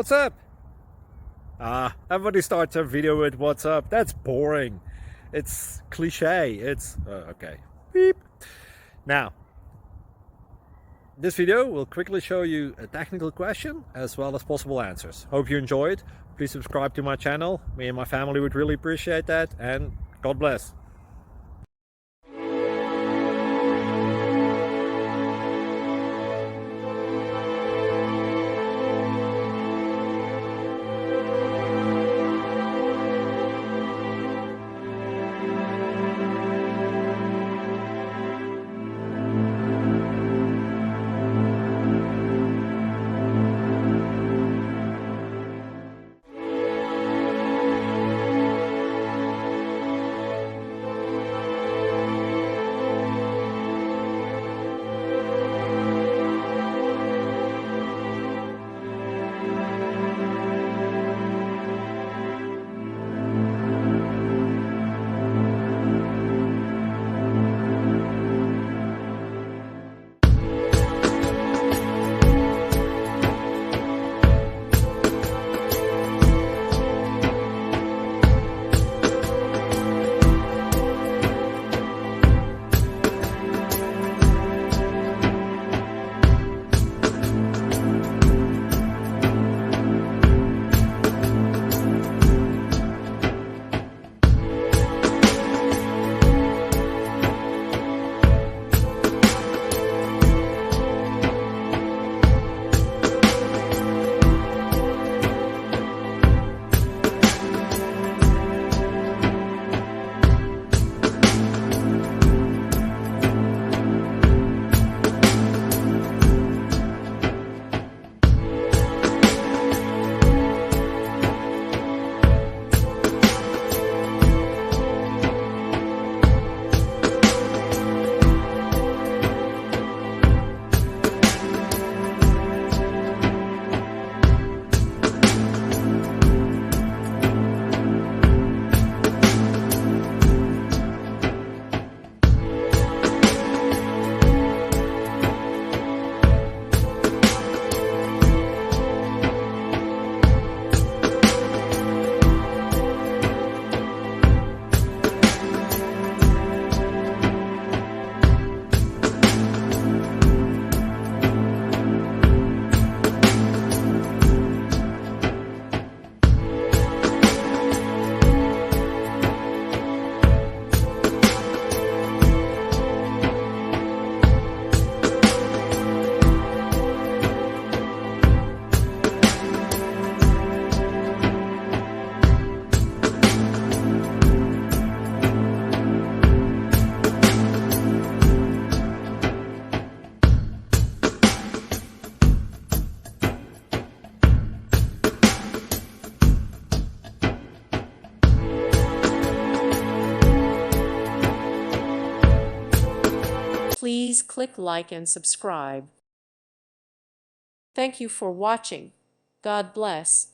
What's up? Everybody starts a video with what's up. That's boring. It's cliche. It's okay. Beep. Now, this video will quickly show you a technical question as well as possible answers. Hope you enjoyed. Please subscribe to my channel. Me and my family would really appreciate that, and God bless. Please click like and subscribe. Thank you for watching. God bless.